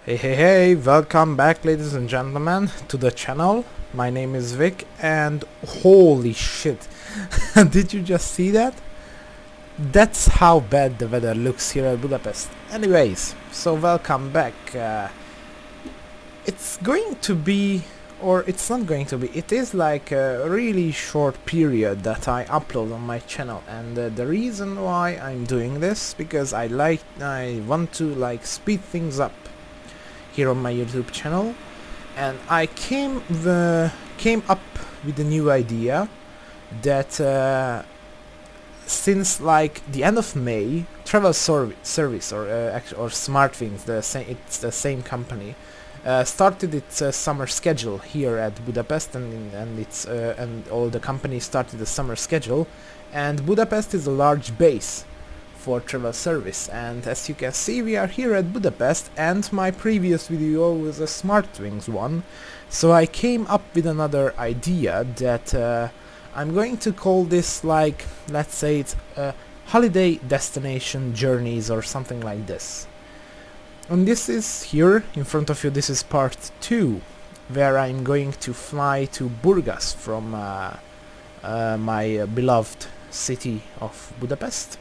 Hey, welcome back ladies and gentlemen to the channel. My name is Vic and holy shit, did you just see that? That's how bad the weather looks here at Budapest. Anyways, so welcome back. It's going to be, or it's not going to be, it is like a really short period that I upload on my channel, and the reason why I'm doing this because I want to like speed things up here on my YouTube channel, and I came up with a new idea that since like the end of May, Travel Service or SmartThings, it's the same company, started its summer schedule here at Budapest, and all the companies started the summer schedule, and Budapest is a large base for travel service, and as you can see we are here at Budapest, and my previous video was a SmartThings one, so I came up with another idea that I'm going to call this, like, let's say it's holiday destination journeys or something like this. And this is here in front of you, this is part 2, where I'm going to fly to Burgas from my beloved city of Budapest.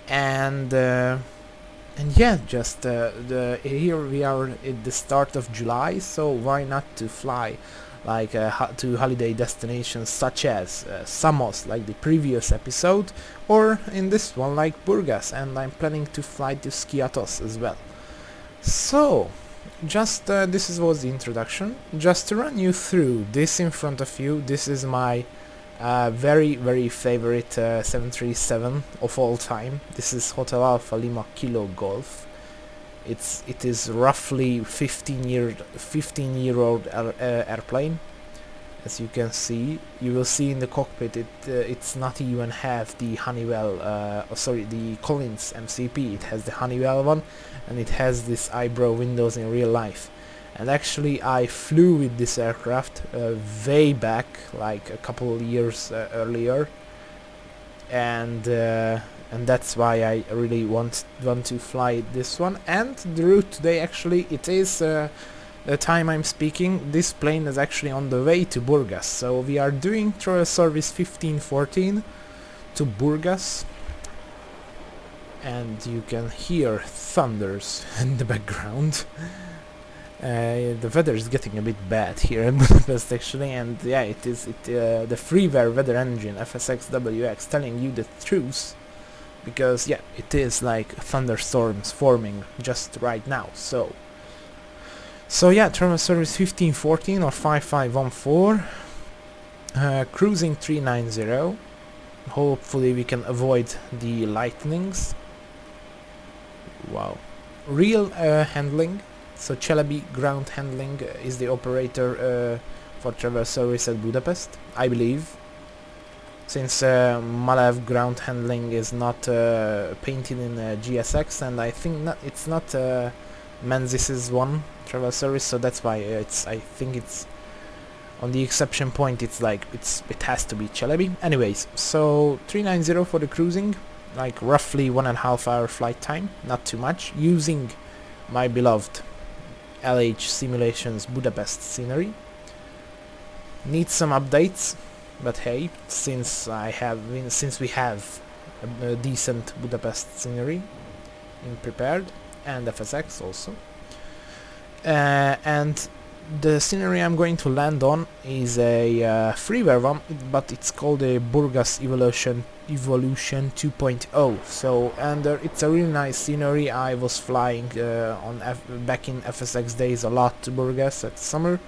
And yeah, just here we are at the start of July, so why not to fly like to holiday destinations such as Samos, like the previous episode, or in this one like Burgas, and I'm planning to fly to Skiathos as well. So just this was the introduction. Just to run you through this in front of you, this is my very favorite 737 of all time. This is Hotel Alpha Lima Kilo Golf. It is roughly 15-year-old airplane. As you can see, you will see in the cockpit it's not even have the Honeywell, the Collins MCP. It has the Honeywell one, and it has this eyebrow windows in real life. And actually I flew with this aircraft way back, like a couple of years earlier, and that's why I really want to fly this one. And the route today, actually, it is the time I'm speaking, this plane is actually on the way to Burgas, so we are doing Travel Service 1514 to Burgas, and you can hear thunders in the background. The weather is getting a bit bad here in Budapest actually, and yeah, it is the Freeware weather engine FSXWX telling you the truth, because yeah, it is like thunderstorms forming just right now. So yeah, Travel Service 1514 or 5514, cruising 390. Hopefully we can avoid the lightnings. Wow. Real handling. So Chalabi Ground Handling is the operator for Travel Service at Budapest, I believe, since Malev Ground Handling is not painted in GSX, and I think it's not Menzies' one Travel Service, so that's why I think it's on the exception point. It's like it has to be Chalabi. Anyways, so 390 for the cruising, like roughly 1.5 hour flight time, not too much, using my beloved LHSimulations Budapest scenery. Needs some updates, but hey, since we have a decent Budapest scenery prepared, and FSX also, and the scenery I'm going to land on is a freeware one, but it's called a Burgas Evolution 2.0. So, and it's a really nice scenery. I was flying back in FSX days a lot to Burgas at summer,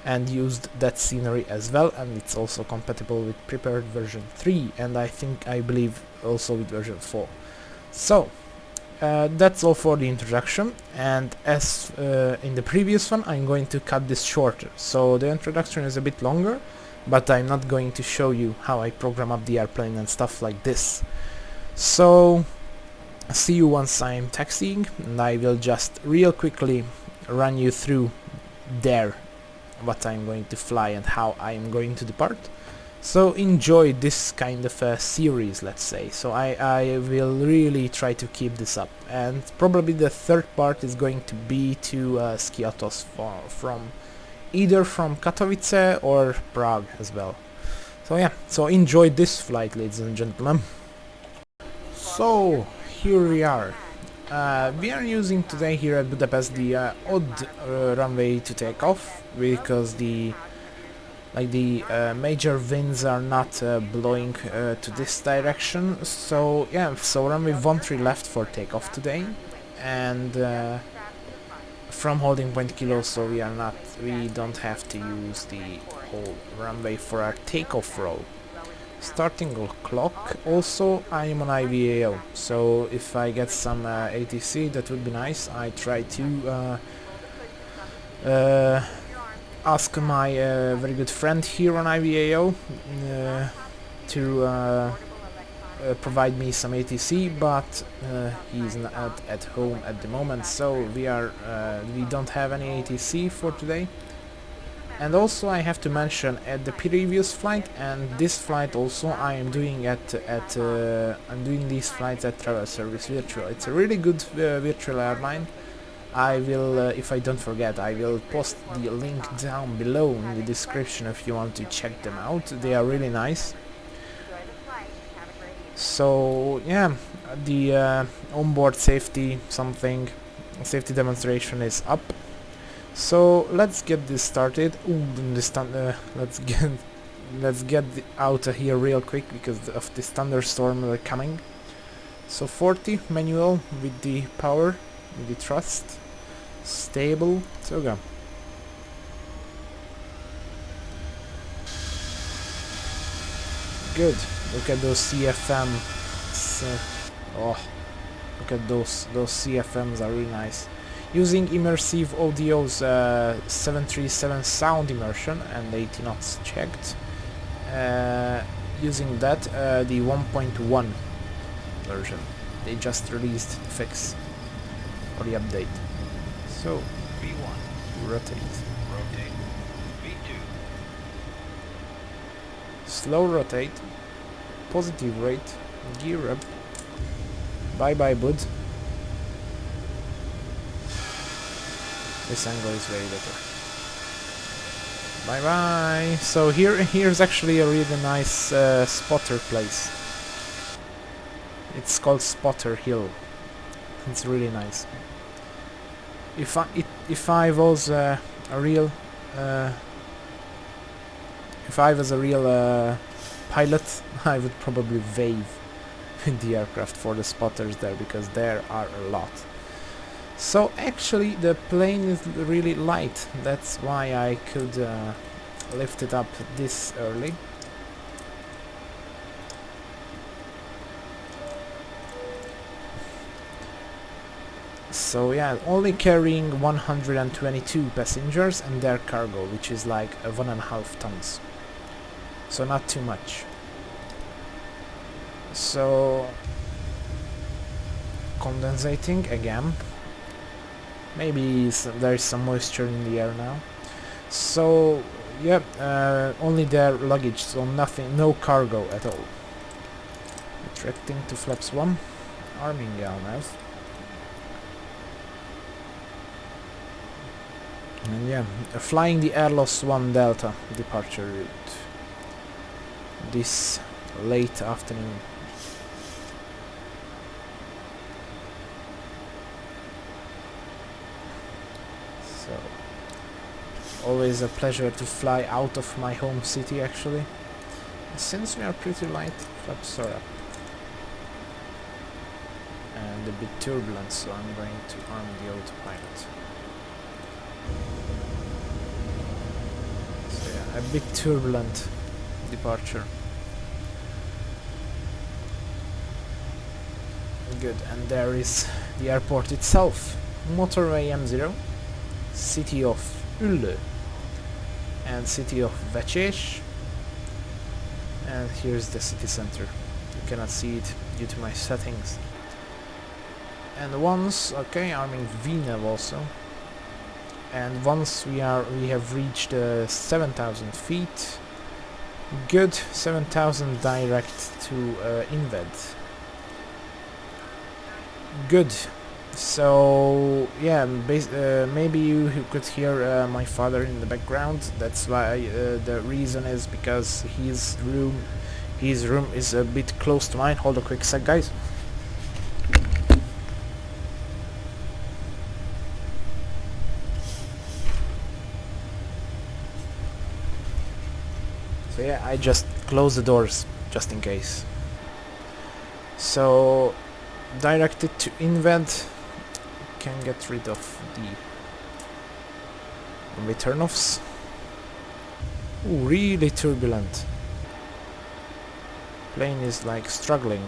and used that scenery as well, and it's also compatible with prepared version 3, and I believe also with version 4. So that's all for the introduction, and as in the previous one, I'm going to cut this shorter, so the introduction is a bit longer, but I'm not going to show you how I program up the airplane and stuff like this. So see you once I'm taxiing, and I will just real quickly run you through there what I'm going to fly and how I'm going to depart. So enjoy this kind of a series, let's say. So I will really try to keep this up, and probably the third part is going to be to Skiatos from either from Katowice or Prague as well. So yeah, so enjoy this flight, ladies and gentlemen. So here we are. We are using today here at Budapest the odd runway to take off, because the major winds are not blowing to this direction. So yeah, so runway 13 left for takeoff today, and from holding point kilo, so we don't have to use the whole runway for our takeoff roll. Starting clock, also I am on IVAO, so if I get some ATC, that would be nice. I try to ask my very good friend here on IVAO to provide me some ATC, but he's not at home at the moment, so we don't have any ATC for today. And also I have to mention, at the previous flight and this flight also, I am doing I'm doing these flights at Travel Service Virtual. It's a really good virtual airline. I will, if I don't forget, I will post the link down below in the description if you want to check them out. They are really nice. So yeah, the onboard safety demonstration is up. So let's get this started. Ooh, let's get out of here real quick because of this thunderstorm coming. So 40 manual with the power, with the thrust, stable. So go. Good. Look at those CFM. Oh, look at those CFMs are really nice. Using Immersive Audio's 737 sound immersion and 80 knots checked. Using that, the 1.1 version. They just released the fix or the update. So V1, rotate. V2. Slow rotate. Positive rate. Gear up. Bye bye, bud. This angle is way better. Bye bye. So here's actually a really nice spotter place. It's called Spotter Hill. It's really nice. If I was a real pilot, I would probably wave with the aircraft for the spotters there, because there are a lot. So actually the plane is really light, that's why I could lift it up this early. So yeah, only carrying 122 passengers and their cargo, which is like 1.5 tons. So not too much. So condensating again. Maybe there is some moisture in the air now. So yeah, only their luggage, so nothing, no cargo at all. Retracting to flaps 1, arming Yalmouth. And yeah, flying the Airloss 1 Delta departure route this late afternoon. Always a pleasure to fly out of my home city, actually. Since we are pretty light, flaps are up. And a bit turbulent, so I'm going to arm the autopilot. So yeah, a bit turbulent departure. Good, and there is the airport itself. Motorway M0, city of Ulle, and city of Vecsés, and here's the city center. You cannot see it due to my settings. And once, okay, arming VNAV also, and once we have reached 7,000 feet, Good, 7000 direct to Inved. Good. So yeah, maybe you could hear my father in the background. That's why the reason is because his room is a bit close to mine. Hold a quick sec, guys. So yeah, I just close the doors just in case. So directed to Invent, can get rid of the return-offs. Ooh, really turbulent. Plane is like struggling.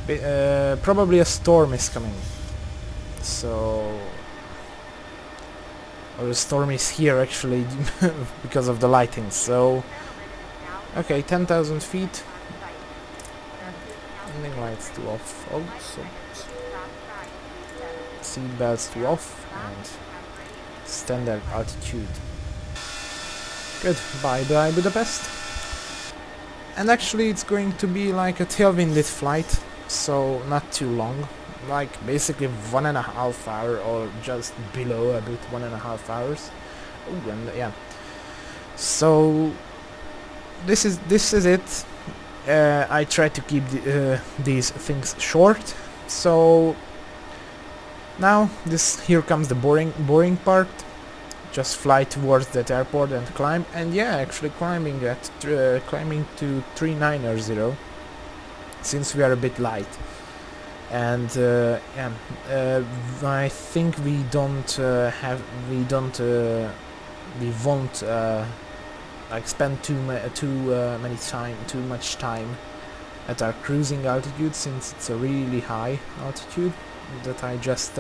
Yeah. Probably a storm is coming. So, or the storm is here actually because of the lighting. So, okay, 10,000 feet. Landing lights to off also. Seat belts to off and standard altitude. Good, bye bye Budapest. And actually it's going to be like a tailwinded flight, so not too long. Like basically 1.5 hours or just below a bit, 1.5 hours. Oh, and yeah. So this is it. I try to keep these things short. So now here comes the boring part. Just fly towards that airport and climb. And yeah, actually climbing to 3900 since we are a bit light. And yeah, I think we won't like spend too much time at our cruising altitude, since it's a really high altitude that I just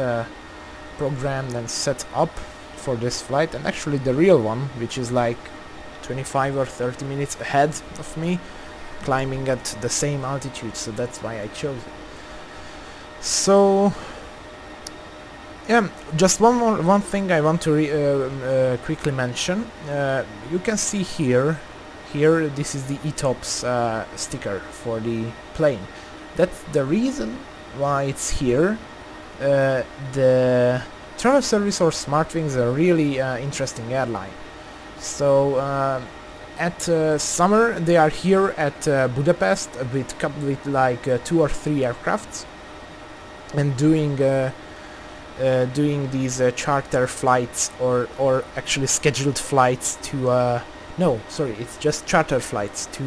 programmed and set up for this flight. And actually the real one, which is like 25 or 30 minutes ahead of me, climbing at the same altitude, so that's why I chose it. So yeah, just one thing I want to quickly mention. You can see here this is the ETOPS sticker for the plane. That's the reason why it's here. The Travel Service or SmartWings is a really interesting airline. So at summer they are here at Budapest with like 2 or 3 aircrafts, and doing these charter flights or actually scheduled flights to no, sorry, it's just charter flights to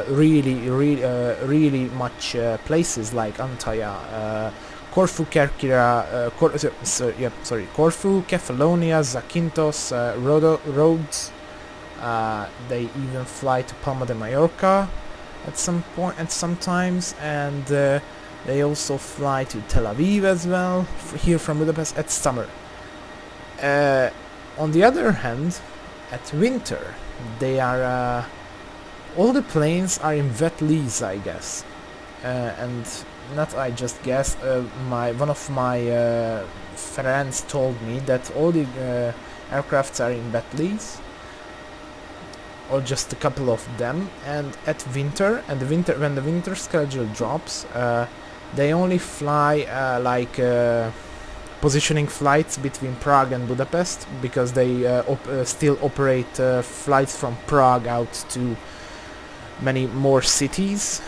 really much places like Antalya, Corfu, Kerkira, Corfu, Kefalonia, Zakynthos, Rhodes. They even fly to Palma de Mallorca at some point, at sometimes, and they also fly to Tel Aviv as well, here from Budapest at summer. On the other hand, at winter, they are all the planes are in wet lease, I guess, and not I just guess. One of my friends told me that all the aircrafts are in wet lease, or just a couple of them. And at winter, when the winter schedule drops, they only fly positioning flights between Prague and Budapest, because they still operate flights from Prague out to many more cities.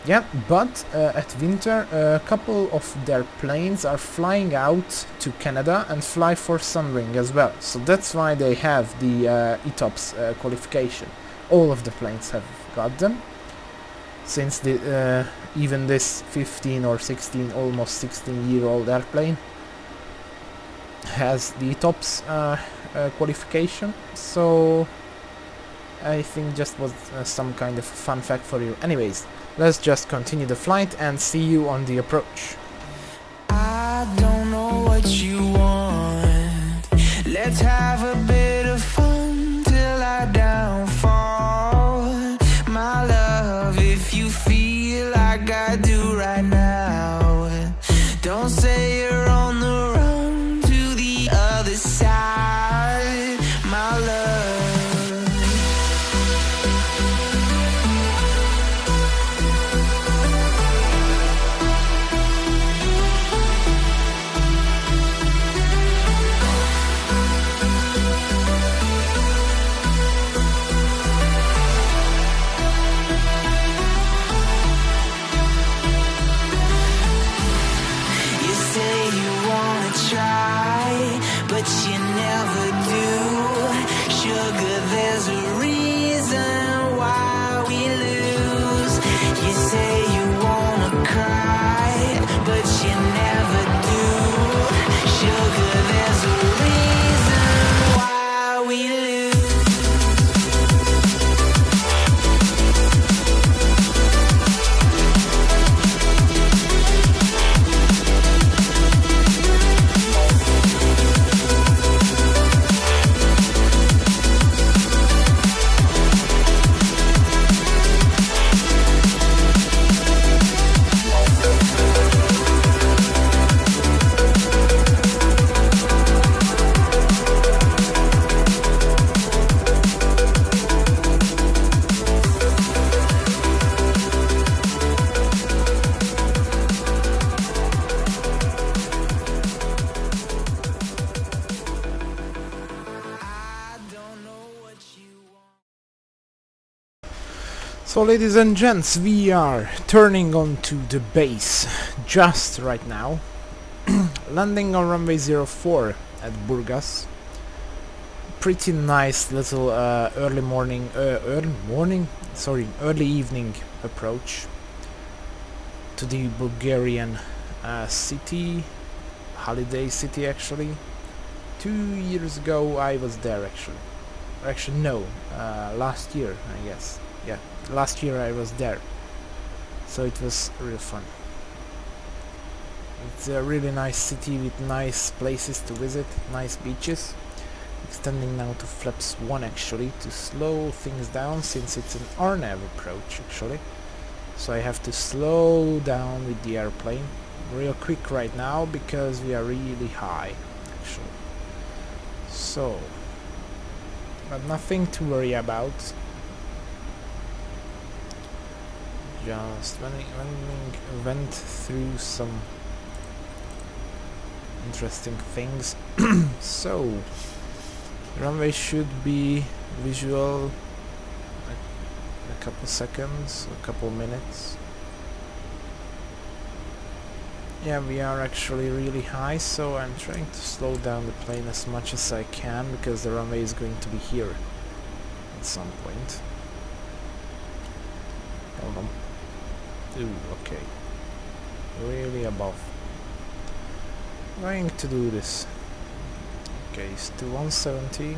Yeah, but at winter a couple of their planes are flying out to Canada and fly for Sunwing as well. So that's why they have the ETOPS qualification. All of the planes have got them, since the even this 15 or 16, almost 16-year-old airplane has the ETOPS qualification. So I think just was some kind of fun fact for you. Anyways, let's just continue the flight and see you on the approach. I don't know what you want. Let's have a bit of fun till I downfall. My love, if you feel like I do right now, don't So ladies and gents, we are turning onto the base just right now. Landing on runway 04 at Burgas. Pretty nice little early evening approach to the Bulgarian city, holiday city actually. 2 years ago I was there actually no, last year I guess. Yeah, last year I was there, so it was real fun. It's a really nice city with nice places to visit, nice beaches. Extending now to flaps 1 actually to slow things down, since it's an RNAV approach actually. So I have to slow down with the airplane real quick right now because we are really high actually. So, but nothing to worry about. Just went through some interesting things. So runway should be visual in a couple seconds, a couple minutes. Yeah, we are actually really high, so I'm trying to slow down the plane as much as I can because the runway is going to be here at some point. Hold on. Ooh, okay. Really above. Going to do this. Okay, it's to 170.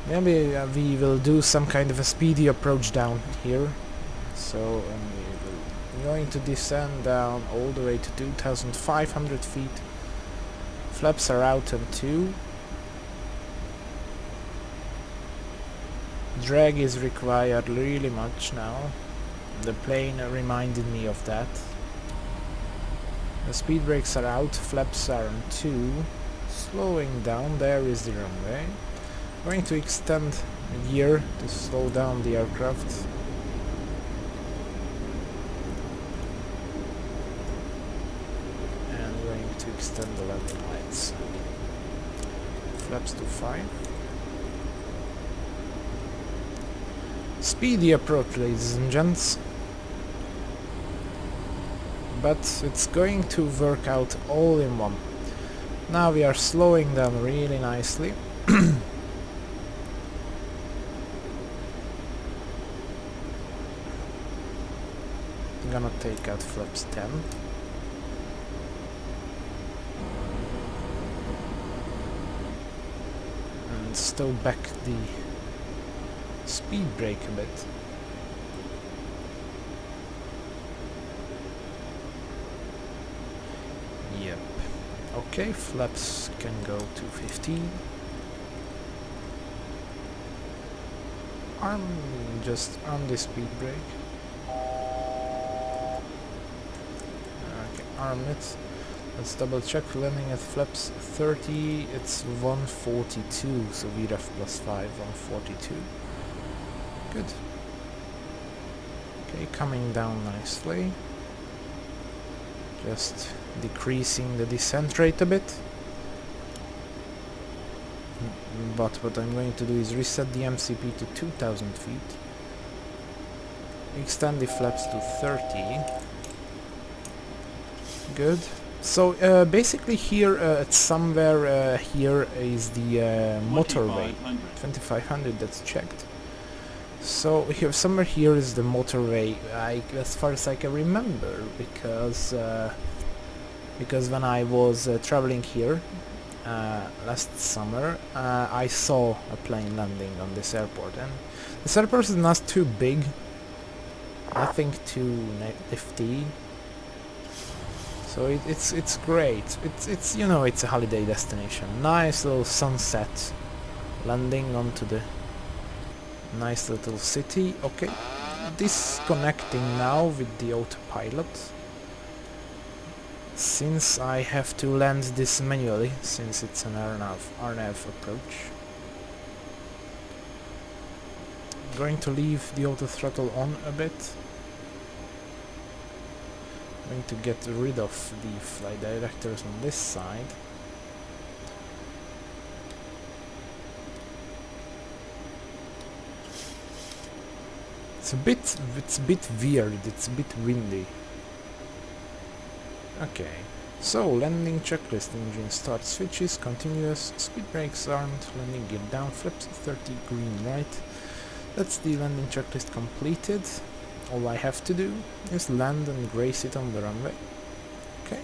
Maybe we will do some kind of a speedy approach down here. So we're going to descend down all the way to 2,500 feet. Flaps are out on 2. Drag is required really much now. The plane reminded me of that. The speed brakes are out, flaps are on 2. Slowing down, there is the runway. Going to extend a gear to slow down the aircraft. And going to extend the landing lights. Flaps to 5. Speedy approach, ladies and gents. But it's going to work out all in one. Now we are slowing down really nicely. I'm gonna take out flaps 10. And stow back the speed brake a bit. Yep. Okay, flaps can go to 15. Just on the speed brake. Okay, arm it. Let's double check. Landing at flaps 30, it's 142, so VREF plus 5, 142. Good. Okay, coming down nicely. Just decreasing the descent rate a bit. But what I'm going to do is reset the MCP to 2000 feet. Extend the flaps to 30. Good. So basically here at somewhere here is the motorway. 2500, that's checked. So here, somewhere here is the motorway, as far as I can remember, because when I was traveling here last summer, I saw a plane landing on this airport, and this airport is not too big, nothing too nifty. So it's great. It's you know, it's a holiday destination. Nice little sunset, landing onto the nice little city. Okay, disconnecting now with the autopilot, since I have to land this manually, since it's an RNAV approach. I'm going to leave the auto throttle on a bit. I'm going to get rid of the flight directors on this side. It's a bit weird, it's a bit windy. Okay, so landing checklist: engine start switches, continuous, speed brakes aren't, landing gear down, flips 30, green right. That's the landing checklist completed. All I have to do is land and grace it on the runway. Okay,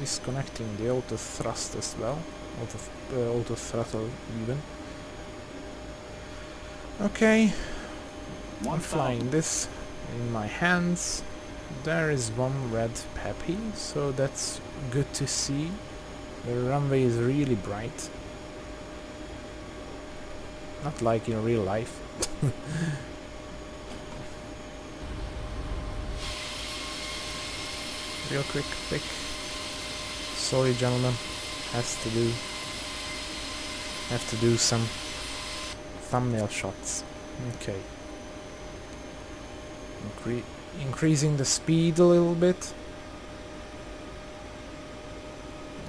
disconnecting the auto thrust as well, auto throttle even. Okay, I'm flying this in my hands. There is one red peppy, so that's good to see. The runway is really bright. Not like in real life. Real quick pick. Sorry gentlemen, have to do some thumbnail shots. Okay. Increasing the speed a little bit.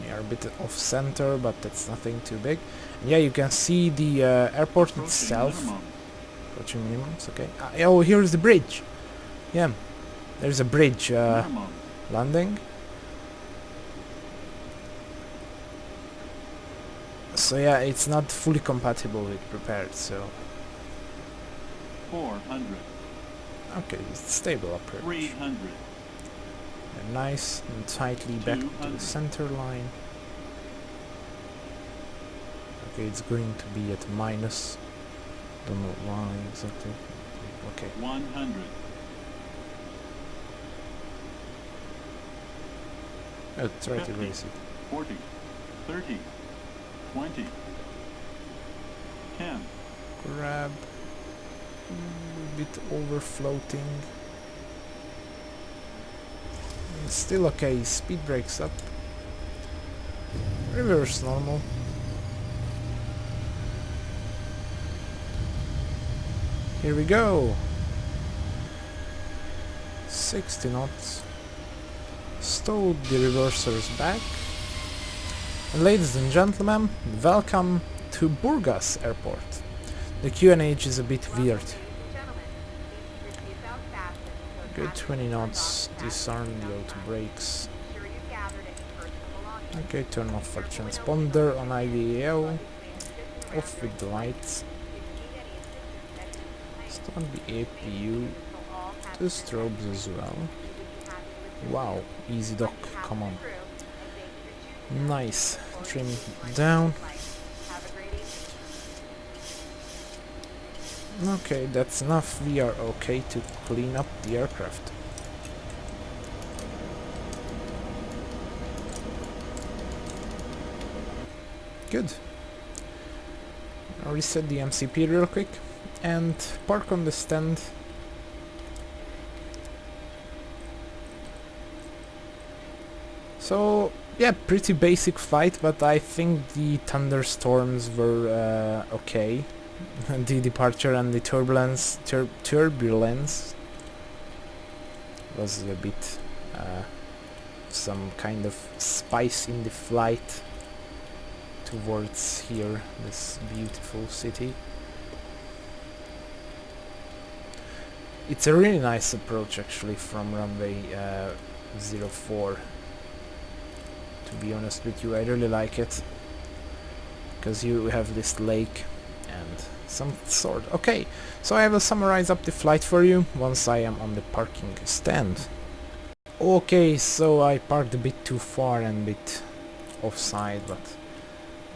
We are a bit off center, but that's nothing too big. And yeah, you can see the airport itself. Approaching minimums, okay. Oh, here's the bridge. Yeah, there's a bridge landing. So yeah, it's not fully compatible with prepared, so 400. okay, it's stable approach. 300. And nice and tightly back to the center line. Okay, it's going to be at minus. Don't know why exactly. Okay. 100. Try to raise it. 40. 30. 20. 10. Grab. A bit over floating. Still okay. Speed brakes up. Reverse normal. Here we go. 60 knots. Stowed the reversers back. And ladies and gentlemen, welcome to Burgas Airport. The QNH is a bit weird. Good 20 knots, disarm the auto brakes. Okay, turn off our transponder on IVAO. Off with the lights. Start the APU. The strobes as well. Wow, easy dock, come on. Nice. Trim down. Okay, that's enough. We are okay to clean up the aircraft. Good. I'll reset the MCP real quick and park on the stand. So yeah, pretty basic flight, but I think the thunderstorms were okay. The departure and the turbulence was a bit some kind of spice in the flight towards here, this beautiful city. It's a really nice approach actually from runway 04. To be honest with you, I really like it because you have this lake and some sort. Okay, so I will summarize up the flight for you once I am on the parking stand. Okay, so I parked a bit too far and a bit offside, but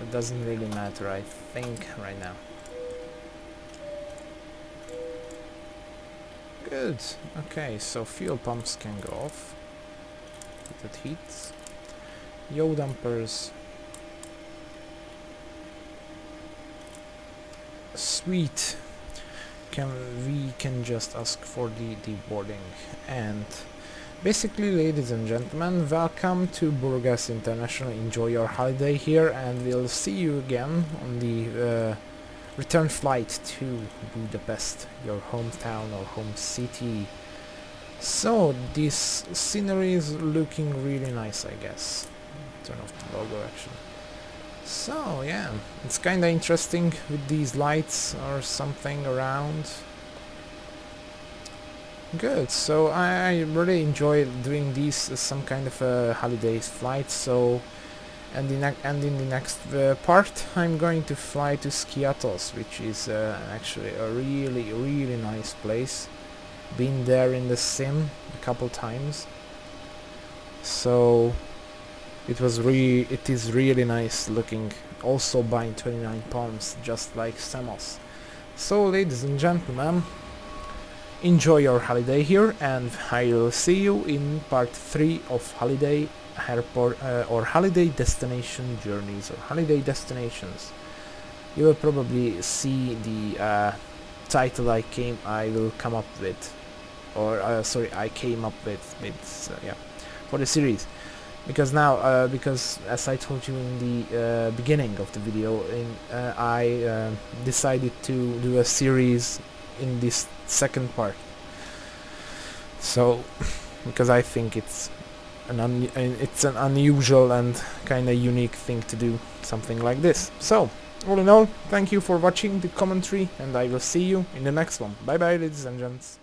it doesn't really matter, I think, right now. Good. Okay, so fuel pumps can go off. That heats. Yaw dampers. Sweet. We can just ask for the deboarding. And basically, ladies and gentlemen, welcome to Burgas International. Enjoy your holiday here, and we'll see you again on the return flight to Budapest, your hometown or home city. So this scenery is looking really nice, I guess. Turn off the logo actually. So yeah, it's kinda interesting with these lights or something around. Good. So I really enjoy doing these as some kind of a holiday flight. So, and in the next part, I'm going to fly to Skiathos, which is actually a really nice place. Been there in the sim a couple times. So it is really nice looking. Also buying 29 pounds, just like Samos. So, ladies and gentlemen, enjoy your holiday here, and I'll see you in part 3 of holiday airport or holiday destination journeys or holiday destinations. You will probably see the title I came up with, or sorry, I came up with yeah, for the series. Because now, because as I told you in the beginning of the video, I decided to do a series in this second part. So, because I think it's an unusual and kind of unique thing to do something like this. So, all in all, thank you for watching the commentary, and I will see you in the next one. Bye bye, ladies and gents.